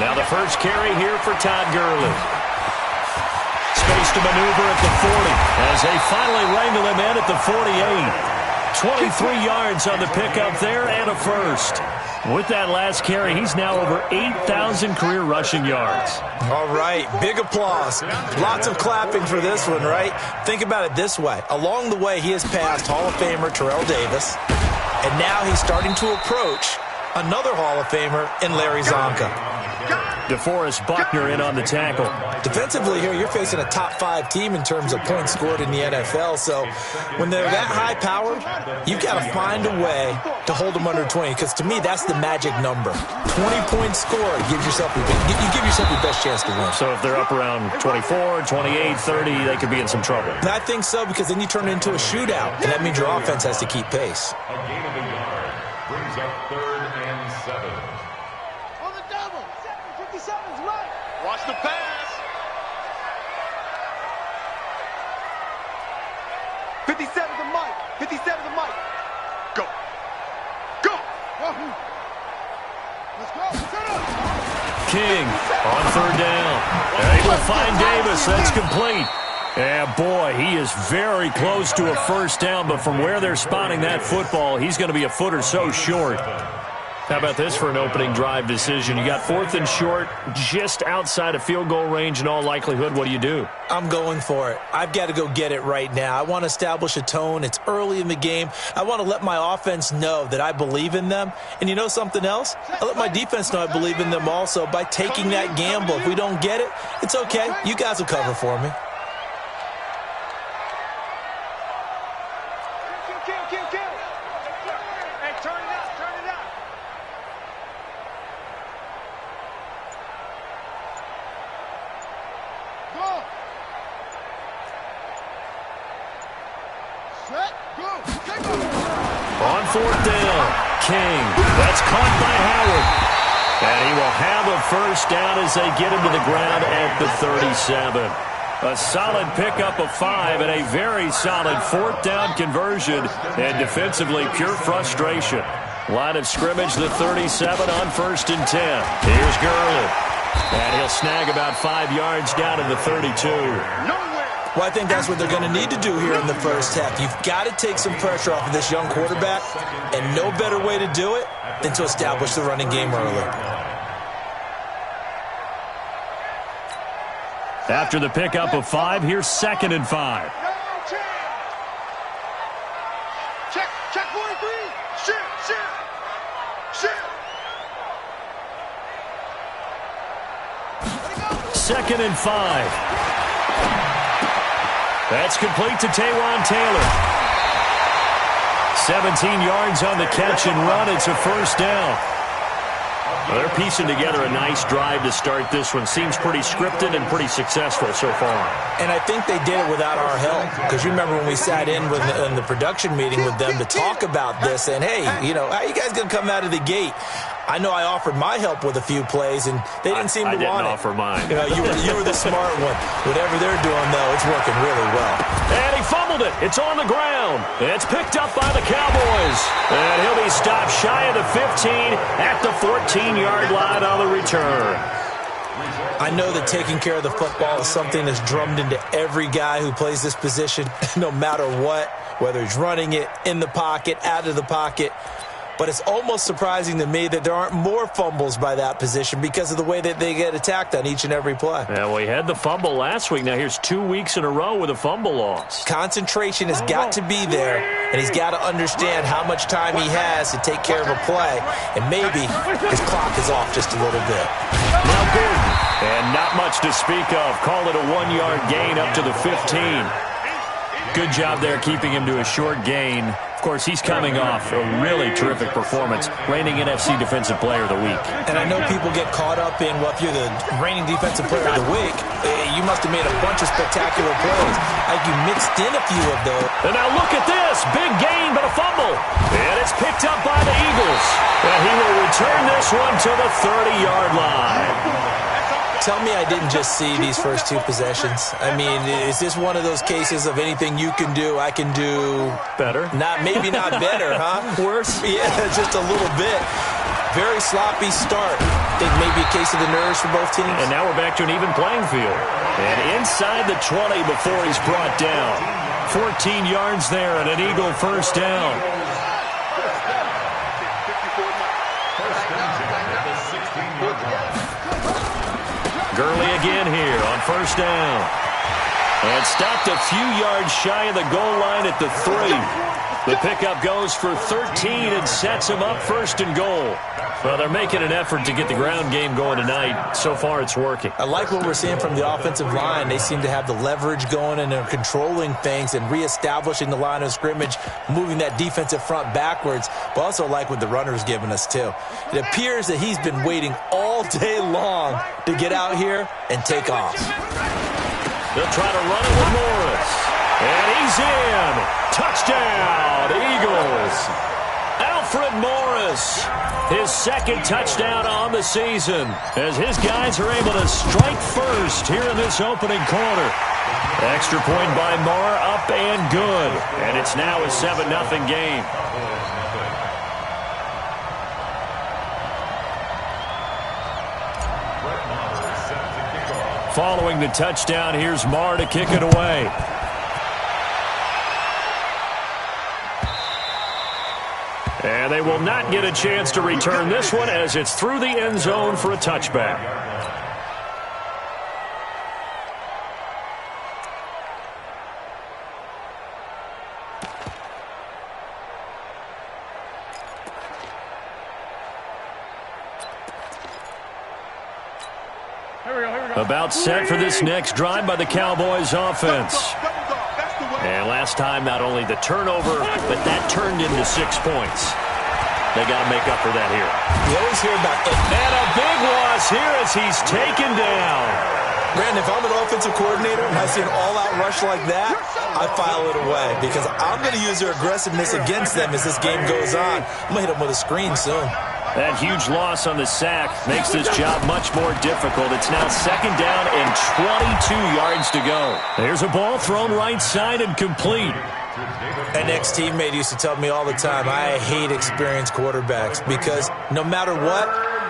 Now the first carry here for Todd Gurley. Space to maneuver at the 40 as they finally wrangle him in at the 48. 23 yards on the pickup there and a first. With that last carry, he's now over 8,000 career rushing yards. All right, big applause. Lots of clapping for this one, right? Think about it this way. Along the way, he has passed Hall of Famer Terrell Davis, and now he's starting to approach another Hall of Famer in Larry Zonka. DeForest Buckner in on the tackle. Defensively here, you're facing a top-5 team in terms of points scored in the NFL. So when they're that high-powered, you've got to find a way to hold them under 20. Because to me, that's the magic number. 20 points scored gives yourself you give yourself your best chance to win. So if they're up around 24, 28, 30, they could be in some trouble. And I think so, because then you turn it into a shootout, and that means your offense has to keep pace. A gain of a yard brings up 3rd and 7. On the double. 57's right. Watch the pass. 57 to Mike. 57 to Mike. Go. Go. Let's go. Set up. King on 3rd down. Able to find Davis. That's complete. Yeah, boy, he is very close to a first down, but from where they're spotting that football, he's going to be a foot or so short. How about this for an opening drive decision? You got 4th and short, just outside of field goal range in all likelihood. What do you do? I'm going for it. I've got to go get it right now. I want to establish a tone. It's early in the game. I want to let my offense know that I believe in them. And you know something else? I let my defense know I believe in them also by taking that gamble. If we don't get it, it's okay. You guys will cover for me. On 4th down, King. That's caught by Howard. And he will have a first down as they get him to the ground at the 37. A solid pickup of 5 and a very solid 4th down conversion. And defensively, pure frustration. Line of scrimmage, the 37 on 1st and 10. Here's Gurley. And he'll snag about 5 yards down to the 32. Well, I think that's what they're going to need to do here in the first half. You've got to take some pressure off of this young quarterback, and no better way to do it than to establish the running game early. After the pickup of 5, here's 2nd and 5. Check 43. Shoot. 2nd and 5. That's complete to Taywan Taylor. 17 yards on the catch and run. It's a first down. Well, they're piecing together a nice drive to start this one. Seems pretty scripted and pretty successful so far. And I think they did it without our help. Because you remember when we sat in the production meeting with them to talk about this. And, hey, you know, how are you guys going to come out of the gate? I know I offered my help with a few plays, and they didn't seem to want it. I didn't offer mine. You know, you were the smart one. Whatever they're doing, though, it's working really well. And he fumbled it. It's on the ground. It's picked up by the Cowboys. And he'll be stopped shy of the 15 at the 14-yard line on the return. I know that taking care of the football is something that's drummed into every guy who plays this position, no matter what, whether he's running it, in the pocket, out of the pocket. But it's almost surprising to me that there aren't more fumbles by that position because of the way that they get attacked on each and every play. Yeah, well, he had the fumble last week. Now here's 2 weeks in a row with a fumble loss. Concentration has got to be there, and he's got to understand how much time he has to take care of a play. And maybe his clock is off just a little bit. Now Gordon, and not much to speak of. Call it a 1-yard gain up to the 15. Good job there keeping him to a short gain. Of course, he's coming off a really terrific performance, reigning NFC Defensive Player of the Week. And I know people get caught up in, well, if you're the reigning Defensive Player of the Week, you must have made a bunch of spectacular plays. Like you mixed in a few of those. And now look at this. Big gain, but a fumble. And it's picked up by the Eagles. And he will return this one to the 30-yard line. Tell me I didn't just see these first 2 possessions. I mean, is this one of those cases of anything you can do, I can do better? Maybe not better, huh? Worse? Yeah, just a little bit. Very sloppy start. I think maybe a case of the nerves for both teams. And now we're back to an even playing field. And inside the 20 before he's brought down. 14 yards there and an Eagle first down. Gurley again here on first down. And stopped a few yards shy of the goal line at the 3. The pickup goes for 13 and sets him up first and goal. Well, they're making an effort to get the ground game going tonight. So far, it's working. I like what we're seeing from the offensive line. They seem to have the leverage going, and they're controlling things and reestablishing the line of scrimmage, moving that defensive front backwards, but also like what the runner's giving us, too. It appears that he's been waiting all day long to get out here and take off. They'll try to run it with Morris. And he's in. Touchdown, Eagles. Alfred Morris, his second touchdown on the season, as his guys are able to strike first here in this opening quarter. Extra point by Moore, up and good. And it's now a 7-0 game. Following the touchdown, here's Marr to kick it away. And they will not get a chance to return this one as it's through the end zone for a touchback. About set for this next drive by the Cowboys offense. And last time, not only the turnover, but that turned into 6 points. They got to make up for that here. You always hear about it. And a big loss here as he's taken down. Brandon, if I'm an offensive coordinator and I see an all-out rush like that, I file it away because I'm going to use their aggressiveness against them as this game goes on. I'm going to hit them with a screen soon. That huge loss on the sack makes this job much more difficult. It's now second down and 22 yards to go. There's a ball thrown right side and complete. An ex-teammate used to tell me all the time, I hate experienced quarterbacks because no matter what,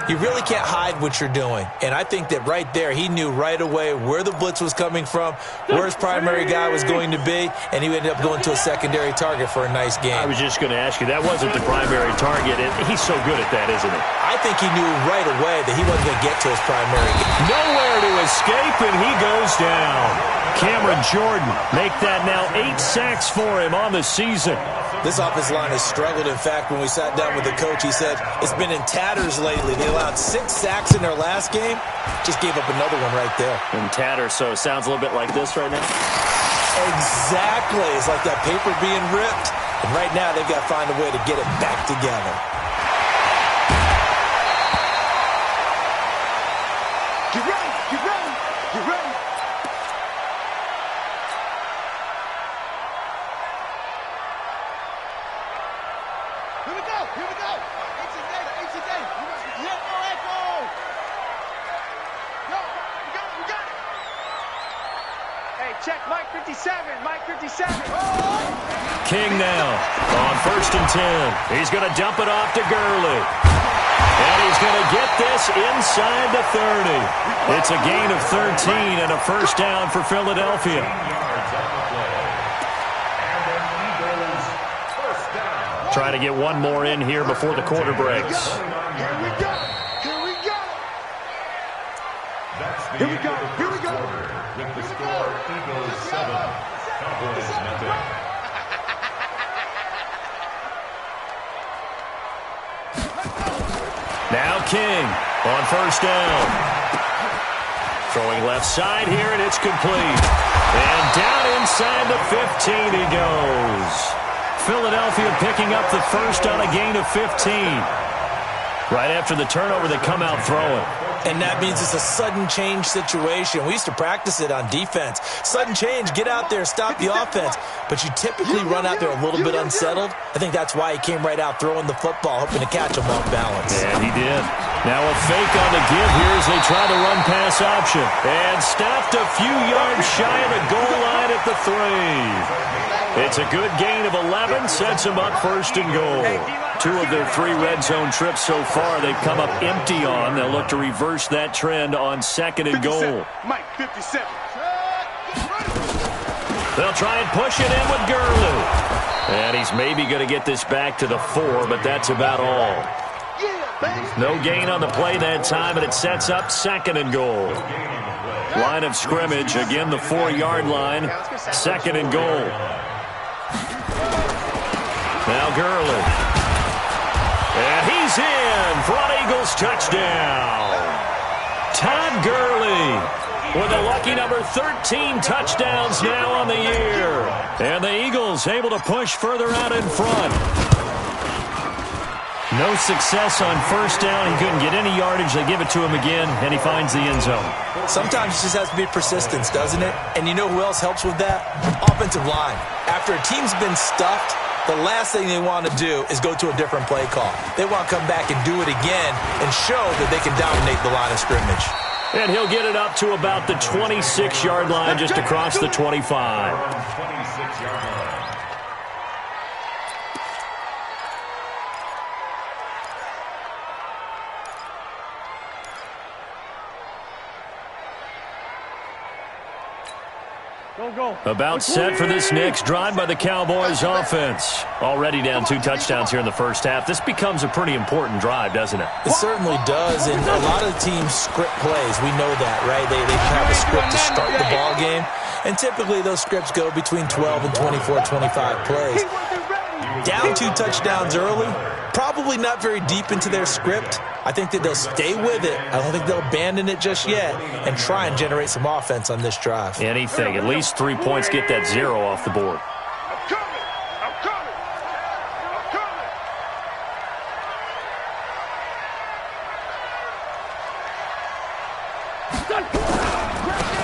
you really can't hide what you're doing. And I think that right there, he knew right away where the blitz was coming from, where his primary guy was going to be, and he ended up going to a secondary target for a nice game. I was just going to ask you, that wasn't the primary target, and he's so good at that, isn't he? I think he knew right away that he wasn't going to get to his primary guy. Nowhere to escape, and he goes down. Cameron Jordan make that now 8 sacks for him on the season. This offensive line has struggled. In fact, when we sat down with the coach, he said it's been in tatters lately. They allowed 6 sacks in their last game. Just gave up another one right there. In tatters, so it sounds a little bit like this right now? Exactly. It's like that paper being ripped. And right now, they've got to find a way to get it back together. Get ready! Get ready! Get ready! Here we go! Here we go! HCD! Yeah, go, Echo! Yo, we got it! Hey, check Mike 57, Mike 57. Oh! King now on 1st and 10. He's going to dump it off to Gurley. And he's going to get this inside the 30. It's a gain of 13 and a first down for Philadelphia. Try to get one more in here before the quarter breaks. Here we go! Here we go! Here we go! Here we go! With the score, Eagles 7, Cowboys nothing. Now King on 1st down. Throwing left side here, and it's complete. And down inside the 15 he goes. Philadelphia picking up the first on a gain of 15. Right after the turnover, they come out throwing. And that means it's a sudden change situation. We used to practice it on defense. Sudden change, get out there, stop the offense. But you typically run out there a little bit unsettled. I think that's why he came right out throwing the football, hoping to catch him off balance. And he did. Now a fake on the give here as they try the run pass option. And stopped a few yards shy of the goal line at the 3. It's a good gain of 11, sets them up 1st and goal. 2 of their 3 red zone trips so far they've come up empty on. They'll look to reverse that trend on 2nd and goal. Mike, 57. They'll try and push it in with Gurley. And he's maybe going to get this back to the 4, but that's about all. No gain on the play that time, and it sets up 2nd and goal. Line of scrimmage, again the 4-yard line. 2nd and goal. Now Gurley. And he's in for an Eagles touchdown. Todd Gurley with a lucky number 13 touchdowns now on the year. And the Eagles able to push further out in front. No success on 1st down. He couldn't get any yardage. They give it to him again, and he finds the end zone. Sometimes it just has to be persistence, doesn't it? And you know who else helps with that? Offensive line. After a team's been stuffed, the last thing they want to do is go to a different play call. They want to come back and do it again and show that they can dominate the line of scrimmage. And he'll get it up to about the 26-yard line, just across the 25. 26-yard line. About set for this next drive by the Cowboys offense. Already down 2 touchdowns here in the first half. This becomes a pretty important drive, doesn't it? It certainly does, and a lot of the teams script plays. We know that, right? They have a script to start the ball game, and typically those scripts go between 12 and 24, 25 plays. Down 2 touchdowns early, probably not very deep into their script. I think that they'll stay with it. I don't think they'll abandon it just yet and try and generate some offense on this drive. Anything. At least 3 points, get that 0 off the board.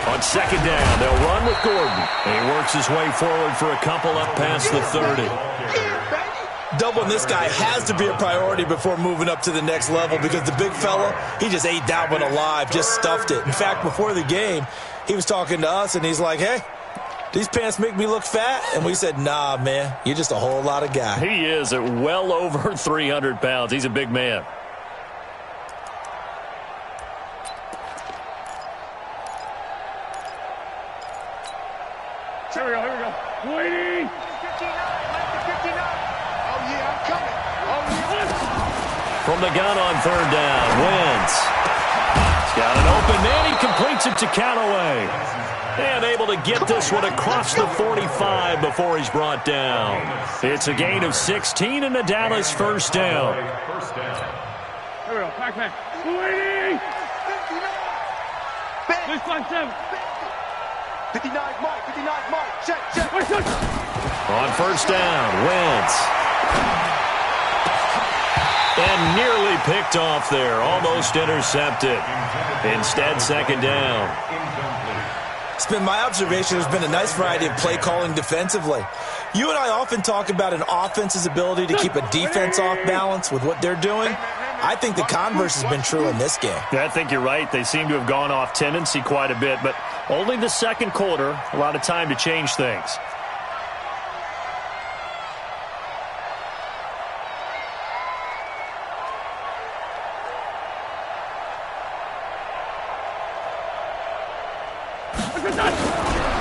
On 2nd down, they'll run with Gordon. And he works his way forward for a couple up past the 30. Doubling this guy has to be a priority before moving up to the next level because the big fella, he just ate that one alive, just stuffed it. In fact, before the game, he was talking to us, and he's like, hey, these pants make me look fat? And we said, nah, man, you're just a whole lot of guy. He is at well over 300 pounds. He's a big man. Here we go, here we go. Waiting. 59. Oh, yeah, I'm coming. Oh, yeah. From the gun on 3rd down, Wentz. He's got an open man. He completes it to Callaway. And able to get this one across the 45 before he's brought down. It's a gain of 16 and a Dallas 1st down. Here we go, Pac-Man. Waiting. 657. 59, Mike. 59, Mike. Check. On 1st down, Wentz. And nearly picked off there. Almost intercepted. Instead, 2nd down. It's been my observation there's been a nice variety of play calling defensively. You and I often talk about an offense's ability to keep a defense off balance with what they're doing. I think the converse has been true in this game. I think you're right. They seem to have gone off tendency quite a bit, but only the 2nd quarter. A lot of time to change things.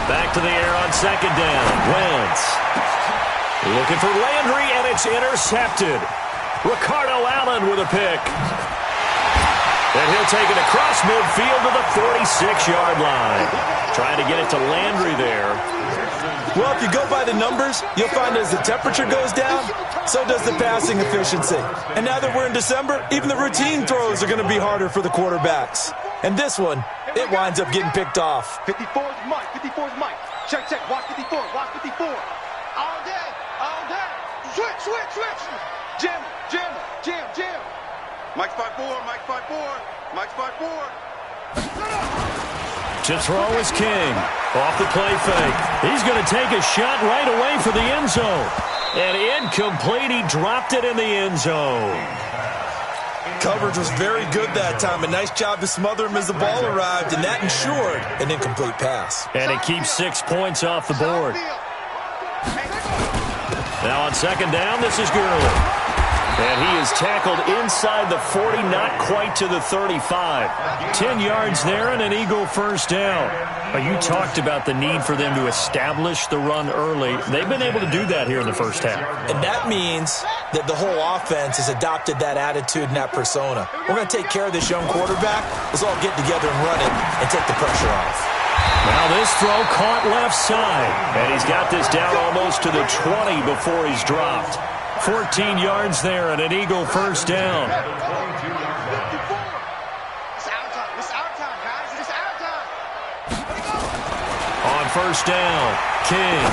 Back to the air on 2nd down. Wentz. Looking for Landry, and it's intercepted. Ricardo Allen with a pick. And he'll take it across midfield to the 46-yard line. Trying to get it to Landry there. Well, if you go by the numbers, you'll find as the temperature goes down, so does the passing efficiency. And now that we're in December, even the routine throws are going to be harder for the quarterbacks. And this one, it winds up getting picked off. 54's Mike. 54's Mike. Check. Watch 54. Watch 54. All day. Switch. Jim. Mike's 5'4". Mike's 5'4". To throw is King. Off the play fake. He's going to take a shot right away for the end zone. And incomplete. He dropped it in the end zone. 59 Mike. 59 Mike. Check. Watch 54. Watch 54. All day. Switch. Switch. Jim. And Coverage was very good that time. A nice job to smother him as the ball arrived, and that ensured an incomplete pass. And it keeps 6 points off the board. Now on second down, this is Gurley. And he is tackled inside the 40, not quite to the 35. 10 yards there and an Eagle first down. You talked about the need for them to establish the run early. They've been able to do that here in the first half. And that means that the whole offense has adopted that attitude and that persona. We're going to take care of this young quarterback. Let's all get together and run it and take the pressure off. Now this throw caught left side. And he's got this down almost to the 20 before he's dropped. 14 yards there and an Eagle first down. It's our time. It's our time, guys. It's our time. On first down, King.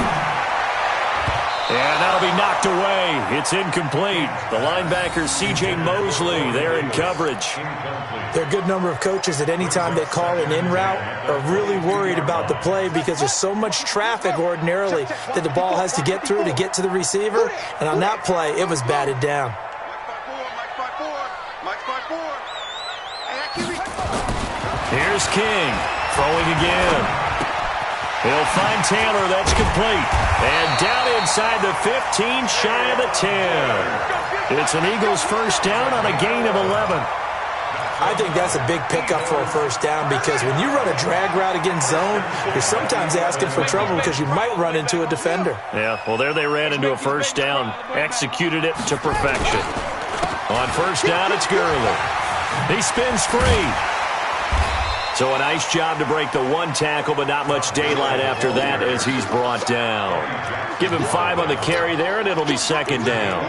And that'll be knocked away. It's incomplete. The linebacker, C.J. Mosley, there in coverage. There are a good number of coaches at any time they call an in route are really worried about the play because there's so much traffic ordinarily that the ball has to get through to get to the receiver. And on that play, it was batted down. Here's King throwing again. He'll find Taylor. That's complete. And down inside the 15, shy of the 10. It's an Eagles first down on a gain of 11. I think that's a big pickup for a first down because when you run a drag route against zone, you're sometimes asking for trouble because you might run into a defender. Yeah, well, there they ran into a first down, executed it to perfection. On first down, it's Gurley. He spins free. So a nice job to break the one tackle, but not much daylight after that as he's brought down. Give him 5 on the carry there, and it'll be second down.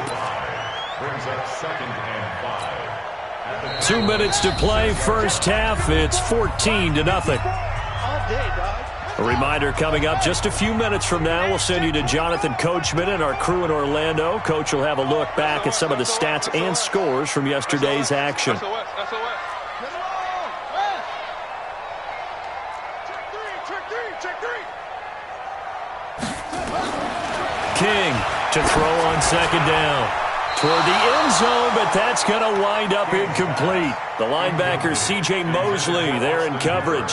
Brings up 2nd and 5. 2 minutes to play, first half. It's 14-0. A reminder coming up just a few minutes from now. We'll send you to Jonathan Coachman and our crew in Orlando. Coach will have a look back at some of the stats and scores from yesterday's action. King to throw on second down. Toward the end zone, but that's going to wind up incomplete. The linebacker, C.J. Mosley, there in coverage.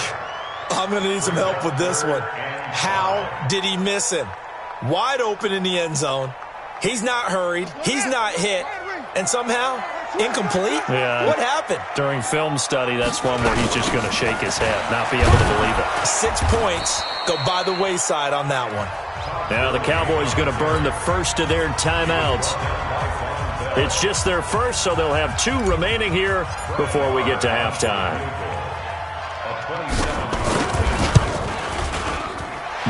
I'm going to need some help with this one. How did he miss him? Wide open in the end zone. He's not hurried. He's not hit. And somehow, incomplete? Yeah. What happened? During film study, that's one where he's just going to shake his head, not be able to believe it. 6 points go by the wayside on that one. Now the Cowboys going to burn the first of their timeouts. It's just their first, so they'll have 2 remaining here before we get to halftime.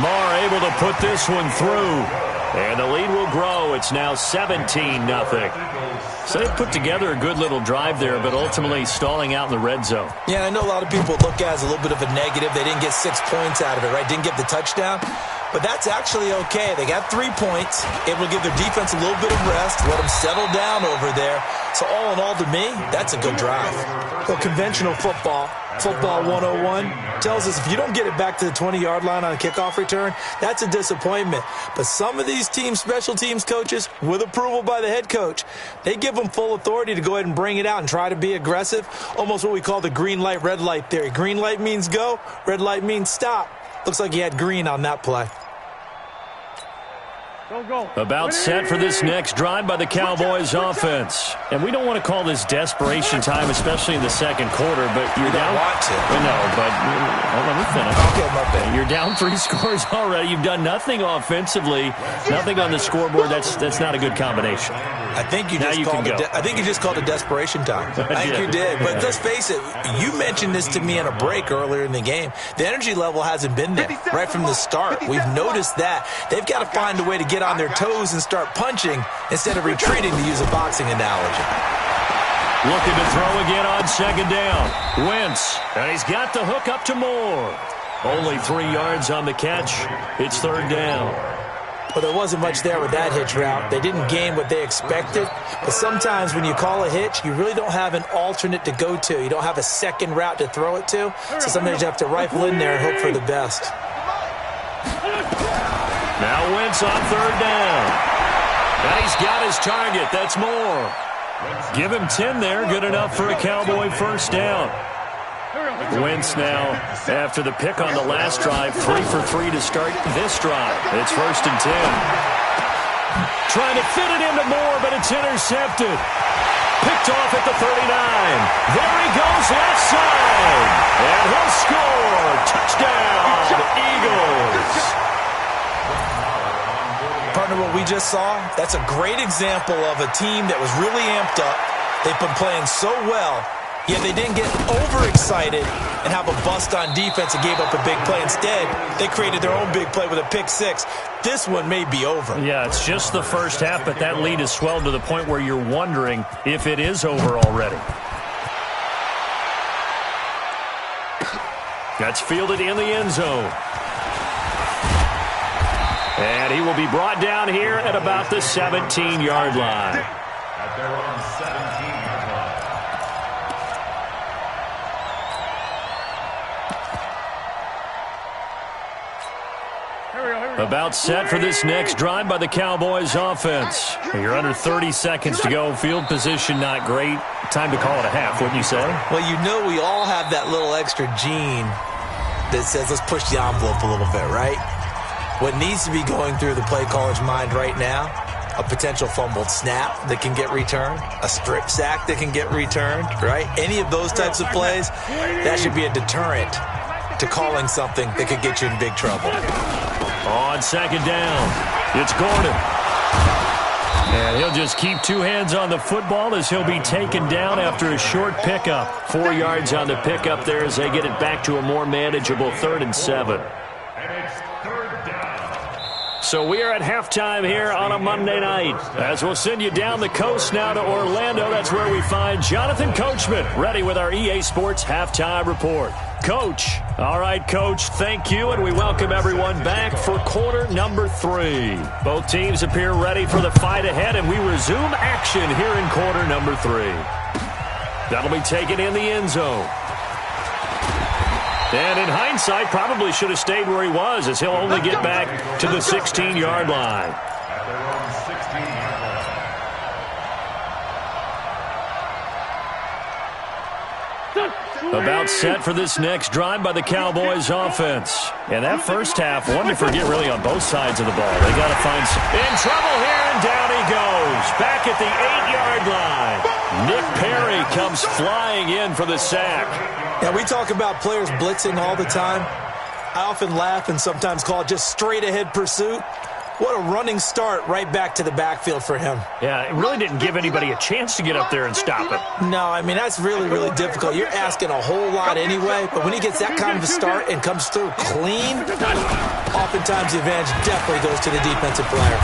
Marr able to put this one through. And the lead will grow. It's now 17-0. So they put together a good little drive there, but ultimately stalling out in the red zone. Yeah, I know a lot of people look at it as a little bit of a negative. They didn't get 6 points out of it, right? Didn't get the touchdown. But that's actually okay. They got 3 points. It will give their defense a little bit of rest, let them settle down over there. So all in all, to me, that's a good drive. Well, conventional football 101, tells us if you don't get it back to the 20-yard line on a kickoff return, that's a disappointment. But some of these special teams coaches, with approval by the head coach, they give them full authority to go ahead and bring it out and try to be aggressive, almost what we call the green light, red light theory. Green light means go, red light means stop. Looks like he had green on that play. About set for this next drive by the Cowboys offense. And we don't want to call this desperation time, especially in the second quarter, but you're down. Want to. No, but let me finish. Okay, my bad. You're down 3 scores already. You've done nothing offensively, nothing on the scoreboard. That's not a good combination. I think you just called it desperation time. I think you did. But let's face it, you mentioned this to me in a break earlier in the game. The energy level hasn't been there right from the start. We've noticed that. They've got to find a way to get on their toes and start punching instead of retreating, to use a boxing analogy. Looking to throw again on second down. Wentz, and he's got the hook up to Moore. Only 3 yards on the catch. It's third down. Well, there wasn't much there with that hitch route. They didn't gain what they expected. But sometimes when you call a hitch, you really don't have an alternate to go to. You don't have a second route to throw it to. So sometimes you have to rifle in there and hope for the best. Now Wentz on third down. And he's got his target. That's Moore. Give him 10 there. Good enough for a Cowboy first down. Wentz now, after the pick on the last drive, 3 for 3 to start this drive. It's 1st and 10. Trying to fit it into Moore, but it's intercepted. Picked off at the 39. There he goes, left side. And he'll score. Touchdown, Eagles. Partner, what we just saw, that's a great example of a team that was really amped up. They've been playing so well, yet they didn't get overexcited and have a bust on defense and gave up a big play. Instead, they created their own big play with a pick six. This one may be over. Yeah, it's just the first half, but that lead has swelled to the point where you're wondering if it is over already. That's fielded in the end zone. And he will be brought down here at about the 17-yard line. At their own 17-yard line. About set for this next drive by the Cowboys offense. You're under 30 seconds to go. Field position not great. Time to call it a half, wouldn't you say? Well, you know we all have that little extra gene that says let's push the envelope a little bit, right? What needs to be going through the play caller's mind right now, a potential fumbled snap that can get returned, a strip sack that can get returned, right? Any of those types of plays, that should be a deterrent to calling something that could get you in big trouble. On second down, it's Gordon. And he'll just keep two hands on the football as he'll be taken down after a short pickup. 4 yards on the pickup there as they get it back to a more manageable 3rd and 7. So we are at halftime here on a Monday night. As we'll send you down the coast now to Orlando, that's where we find Jonathan Coachman, ready with our EA Sports Halftime Report. Coach. All right, Coach, thank you, and we welcome everyone back for quarter number 3. Both teams appear ready for the fight ahead, and we resume action here in quarter number 3. That'll be taken in the end zone. And in hindsight, probably should have stayed where he was, as he'll only get back to the 16-yard line. At their own 16-yard line. About set for this next drive by the Cowboys offense. And that first half, one to forget really on both sides of the ball. They got to find some... In trouble here, and down he goes. Back at the 8-yard line. Nick Perry comes flying in for the sack. Now, we talk about players blitzing all the time. I often laugh and sometimes call it just straight-ahead pursuit. What a running start right back to the backfield for him. Yeah, it really didn't give anybody a chance to get up there and stop it. No, I mean, that's really, really difficult. You're asking a whole lot anyway, but when he gets that kind of a start and comes through clean, oftentimes the advantage definitely goes to the defensive player.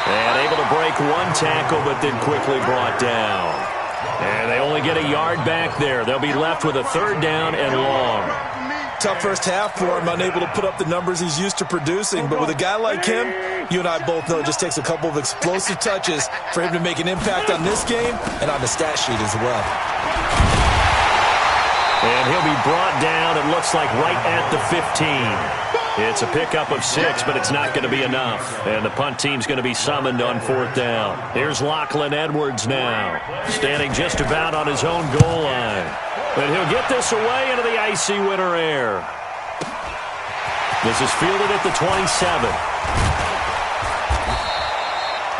And able to break one tackle, but then quickly brought down. And they only get a yard back there. They'll be left with a 3rd down and long. Tough first half for him, unable to put up the numbers he's used to producing. But with a guy like him, you and I both know it just takes a couple of explosive touches for him to make an impact on this game and on the stat sheet as well. And he'll be brought down, it looks like, right at the 15. It's a pickup of 6, but it's not going to be enough. And the punt team's going to be summoned on 4th down. Here's Lachlan Edwards now, standing just about on his own goal line. But he'll get this away into the icy winter air. This is fielded at the 27.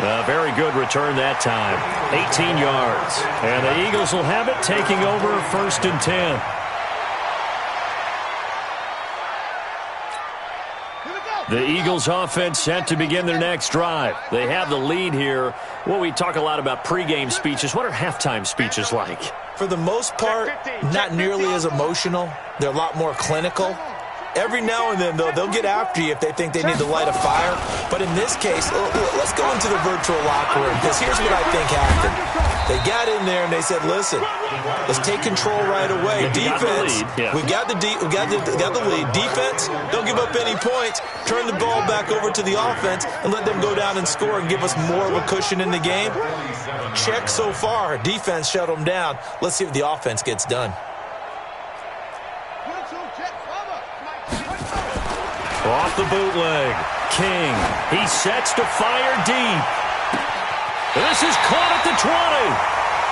A very good return that time. 18 yards. And the Eagles will have it, taking over 1st and 10. The Eagles offense set to begin their next drive. They have the lead here. Well, we talk a lot about pregame speeches. What are halftime speeches like? For the most part, not nearly as emotional. They're a lot more clinical. Every now and then, though, they'll get after you if they think they need to light a fire. But in this case, let's go into the virtual locker room, because here's what I think happened. They got in there and they said, listen, let's take control right away. Defense, we got the lead. Defense, don't give up any points. Turn the ball back over to the offense and let them go down and score and give us more of a cushion in the game. Check so far. Defense shut them down. Let's see if the offense gets done. Off the bootleg. King. He sets to fire deep. This is caught at the 20.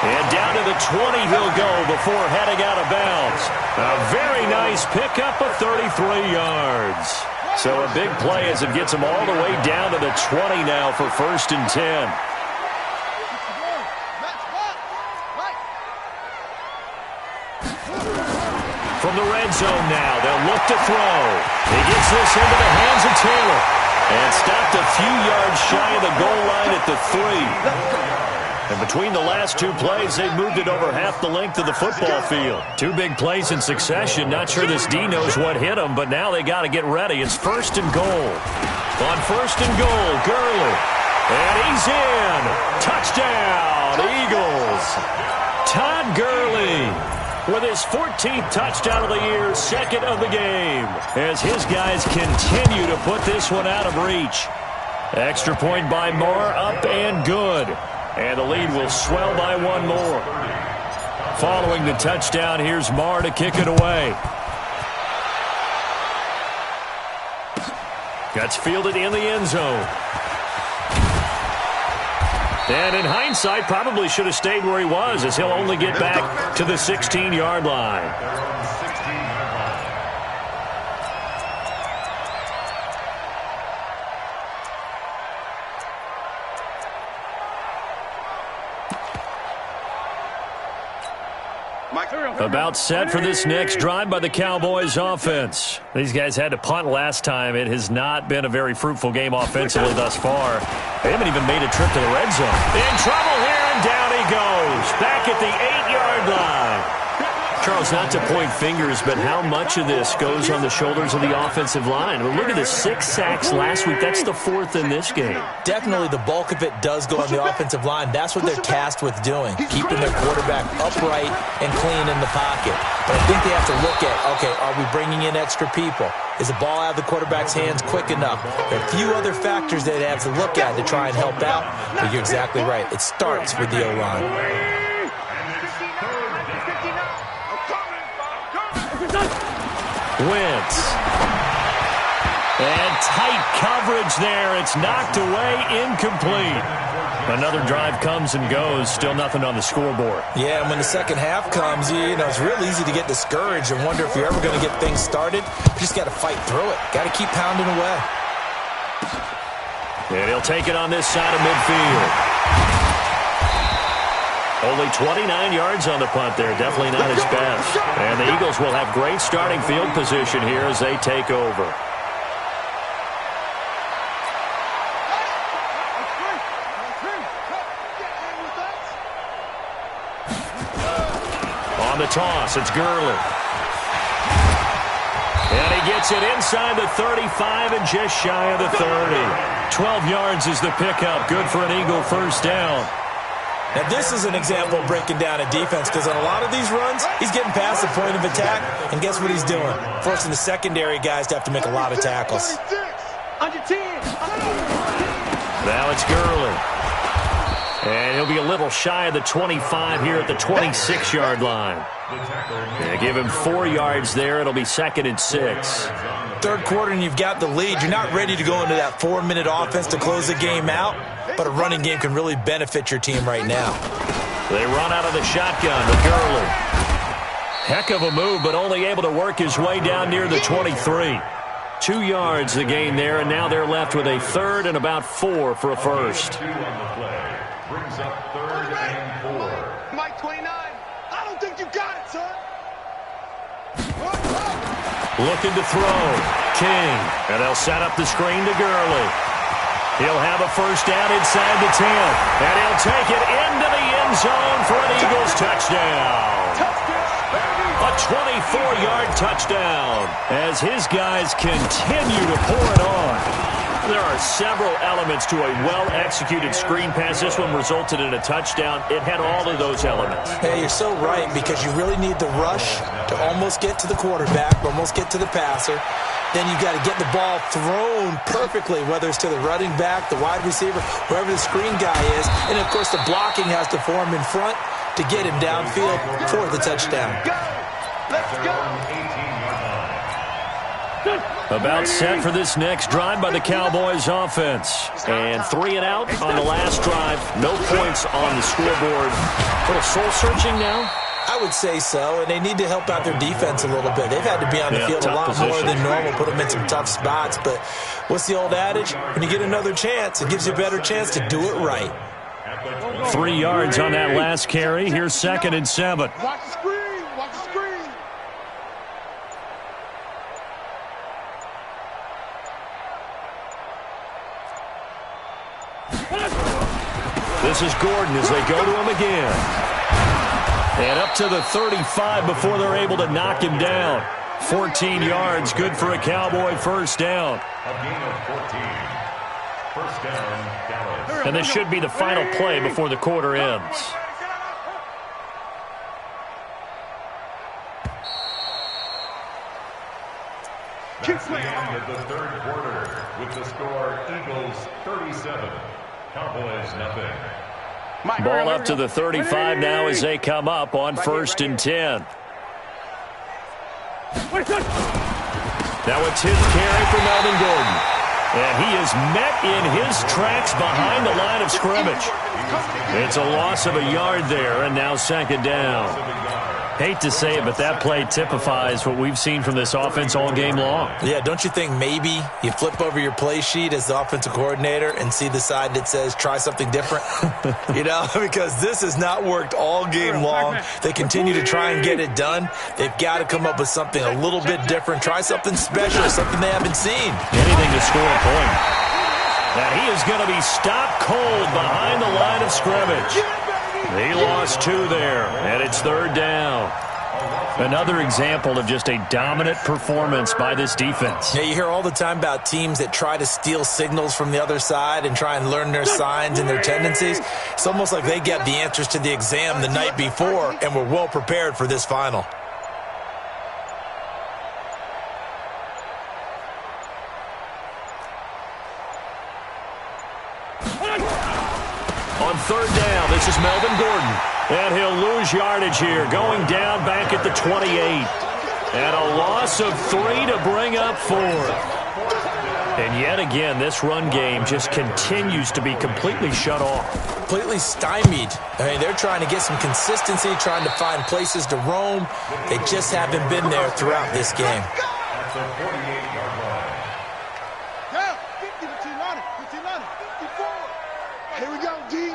And down to the 20 he'll go before heading out of bounds. A very nice pickup of 33 yards. So a big play as it gets him all the way down to the 20 now for 1st and 10. From the red zone now, they'll look to throw. He gets this into the hands of Taylor. And stopped a few yards shy of the goal line at the 3. And between the last 2 plays, they've moved it over half the length of the football field. 2 big plays in succession. Not sure this D knows what hit him, but now they got to get ready. It's 1st and goal. On 1st and goal, Gurley. And he's in. Touchdown, Eagles. Todd Gurley with his 14th touchdown of the year, 2nd of the game, as his guys continue to put this one out of reach. Extra point by Moore, up and good. And the lead will swell by 1 more. Following the touchdown, here's Moore to kick it away. That's fielded in the end zone. And in hindsight, probably should have stayed where he was, as he'll only get back to the 16-yard line. About set for this next drive by the Cowboys offense. These guys had to punt last time. It has not been a very fruitful game offensively thus far. They haven't even made a trip to the red zone. In trouble here, and down he goes. Back at the 8-yard line. Charles, not to point fingers, but how much of this goes on the shoulders of the offensive line? Well, look at the 6 sacks last week. That's the 4th in this game. Definitely the bulk of it does go on the offensive line. That's what they're tasked with doing, keeping their quarterback upright and clean in the pocket. But I think they have to look at, okay, are we bringing in extra people? Is the ball out of the quarterback's hands quick enough? There are a few other factors they have to look at to try and help out. But you're exactly right. It starts with the O-line. Wentz. And tight coverage there. It's knocked away, incomplete. Another drive comes and goes. Still nothing on the scoreboard. Yeah, and when the second half comes, you know, it's real easy to get discouraged and wonder if you're ever going to get things started. You just got to fight through it. Got to keep pounding away. And he'll take it on this side of midfield. Only 29 yards on the punt there. Definitely not his best. And the Eagles will have great starting field position here as they take over. On the toss, it's Gurley. And he gets it inside the 35 and just shy of the 30. 12 yards is the pickup. Good for an Eagle first down. Now, this is an example of breaking down a defense, because on a lot of these runs, he's getting past the point of attack, and guess what he's doing? Forcing the secondary guys to have to make a lot of tackles. Now it's Gurley. And he'll be a little shy of the 25 here at the 26-yard line. And give him 4 yards there. It'll be 2nd and 6. Third quarter, and you've got the lead. You're not ready to go into that 4-minute offense to close the game out, but a running game can really benefit your team right now. They run out of the shotgun to Gurley. Heck of a move, but only able to work his way down near the 23. 2 yards the gain there, and now they're left with a 3rd and about 4 for a first. Brings up 3rd and 4. Mike 29, I don't think you got it, son. Looking to throw. King. And they'll set up the screen to Gurley. He'll have a first down inside the 10. And he'll take it into the end zone for an Eagles touchdown. A 24-yard touchdown as his guys continue to pour it on. There are several elements to a well-executed screen pass. This one resulted in a touchdown. It had all of those elements. Hey, you're so right, because you really need the rush to almost get to the quarterback, almost get to the passer. Then you got to get the ball thrown perfectly, whether it's to the running back, the wide receiver, whoever the screen guy is. And, of course, the blocking has to form in front to get him downfield for the touchdown. Let's go. 18-yard line. About set for this next drive by the Cowboys offense. And 3 and out on the last drive. No points on the scoreboard. A little soul-searching now? I would say so, and they need to help out their defense a little bit. They've had to be on the field a lot more than normal, put them in some tough spots. But what's the old adage? When you get another chance, it gives you a better chance to do it right. 3 yards on that last carry. Here's 2nd and 7. Watch the screen. Watch the screen. This is Gordon as they go to him again. And up to the 35 before they're able to knock him down. 14 yards, good for a Cowboy first down. A gain of 14. First down, Dallas. And this should be the final play before the quarter ends. That's the end of the third quarter with the score Eagles 37, Cowboys nothing. Ball up to the 35 now as they come up on 1st and 10. Now it's his carry for Melvin Gordon. And he is met in his tracks behind the line of scrimmage. It's a loss of a yard there, and now 2nd down. Hate to say it, but that play typifies what we've seen from this offense all game long. Yeah, don't you think maybe you flip over your play sheet as the offensive coordinator and see the side that says try something different? You know, because this has not worked all game long. They continue to try and get it done. They've got to come up with something a little bit different. Try something special, something they haven't seen. Anything to score a point. And he is going to be stopped cold behind the line of scrimmage. He lost 2 there, and it's 3rd down. Another example of just a dominant performance by this defense. Yeah, you hear all the time about teams that try to steal signals from the other side and try and learn their signs and their tendencies. It's almost like they get the answers to the exam the night before and were well prepared for this final. On 3rd down, this is Melvin Gordon. And he'll lose yardage here, going down back at the 28. And a loss of 3 to bring up 4th. And yet again, this run game just continues to be completely shut off. Completely stymied. I mean, they're trying to get some consistency, trying to find places to roam. They just haven't been there throughout this game. That's a 48-yard line. Yeah, 50 to 54. Here we go, D.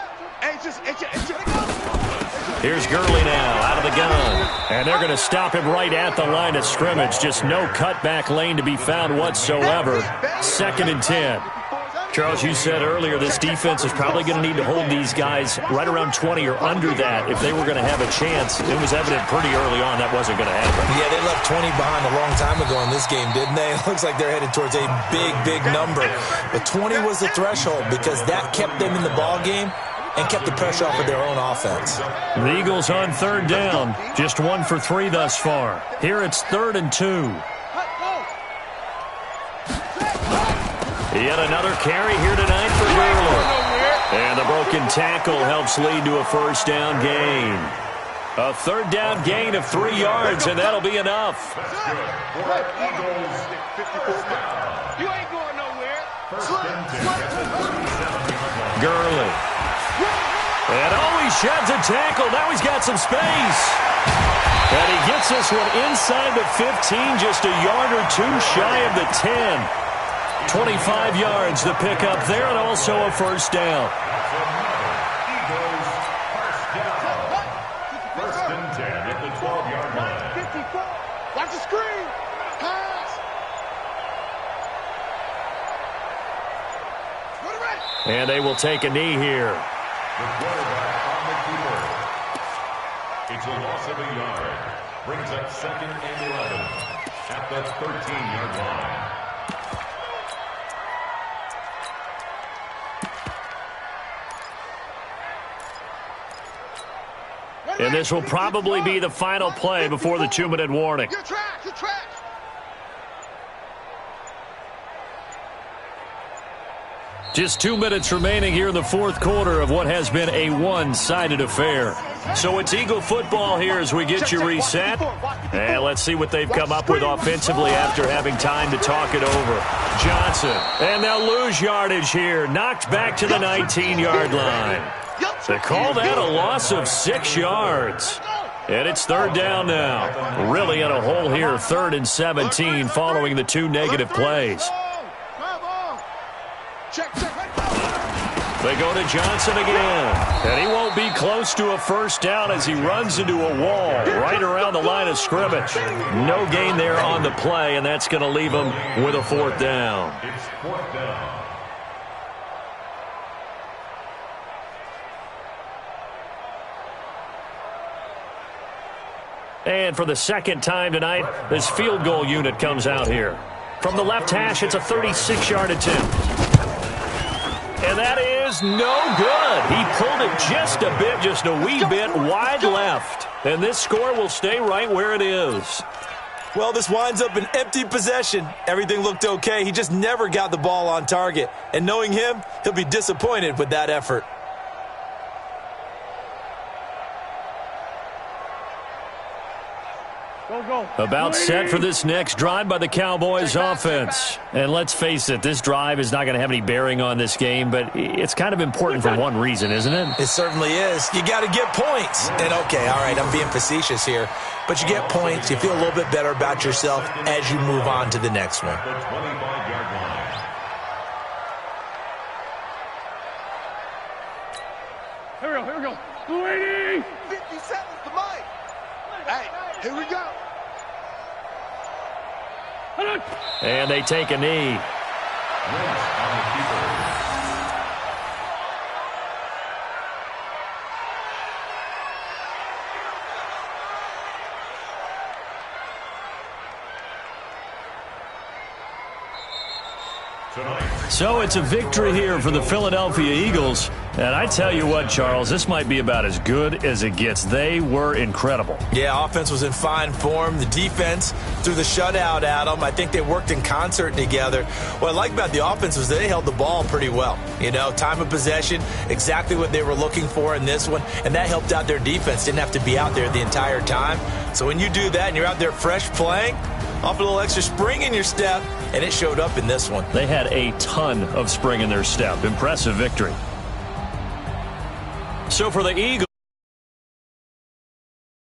Here's Gurley now out of the gun. And they're going to stop him right at the line of scrimmage. Just no cutback lane to be found whatsoever. 2nd and 10. Charles, you said earlier this defense is probably going to need to hold these guys right around 20 or under that if they were going to have a chance. It was evident pretty early on that wasn't going to happen. Yeah, they left 20 behind a long time ago in this game, didn't they? It looks like they're headed towards a big, big number. But 20 was the threshold because that kept them in the ball game and kept the pressure off of their own offense. The Eagles on 3rd down. Just 1 for 3 thus far. Here it's 3rd and 2. Yet another carry here tonight for Gurley. And the broken tackle helps lead to a 1st down gain. A 3rd down gain of 3 yards, and that'll be enough. You ain't going nowhere. Gurley. And he sheds a tackle. Now he's got some space. And he gets this one inside the 15, just a yard or 2 shy of the 10. 25 yards to pick up there, and also a 1st down. First and 10 at the 12-yard line. 54. Watch the screen. Pass. And they will take a knee here. The quarterback on the keeper. It's a loss of a yard. Brings up 2nd and 11 at the 13-yard line. And this will probably be the final play before the 2-minute warning. Your track, your track. Just 2 minutes remaining here in the 4th quarter of what has been a one-sided affair. So it's Eagle football here as we get you reset. And let's see what they've come up with offensively after having time to talk it over. Johnson, and they'll lose yardage here. Knocked back to the 19-yard line. They call that a loss of 6 yards. And it's third down now. Really in a hole here, 3rd and 17 following the 2 negative plays. They go to Johnson again. And he won't be close to a first down as he runs into a wall right around the line of scrimmage. No gain there on the play, and that's going to leave him with a 4th down. It's 4th down. And for the second time tonight, this field goal unit comes out here. From the left hash, it's a 36-yard attempt. And that is no good. He pulled it just a bit, just a wee bit wide left. And this score will stay right where it is. Well, this winds up an empty possession. Everything looked okay. He just never got the ball on target. And knowing him, he'll be disappointed with that effort. About set for this next drive by the Cowboys offense. And let's face it, this drive is not going to have any bearing on this game, but it's kind of important for one reason, isn't it? It certainly is. You got to get points. And okay, all right, I'm being facetious here, but you get points, you feel a little bit better about yourself as you move on to the next one. The 25-yard line. Here we go. 280. 50 seconds to Mike. Hey, here we go. And they take a knee. Wentz on the keeper. So it's a victory here for the Philadelphia Eagles. And I tell you what, Charles, this might be about as good as it gets. They were incredible. Yeah, offense was in fine form. The defense threw the shutout at them. I think they worked in concert together. What I like about the offense was they held the ball pretty well. You know, time of possession, exactly what they were looking for in this one. And that helped out their defense. Didn't have to be out there the entire time. So when you do that and you're out there fresh playing, off a little extra spring in your step, and it showed up in this one. They had a ton of spring in their step. Impressive victory. So for the Eagles.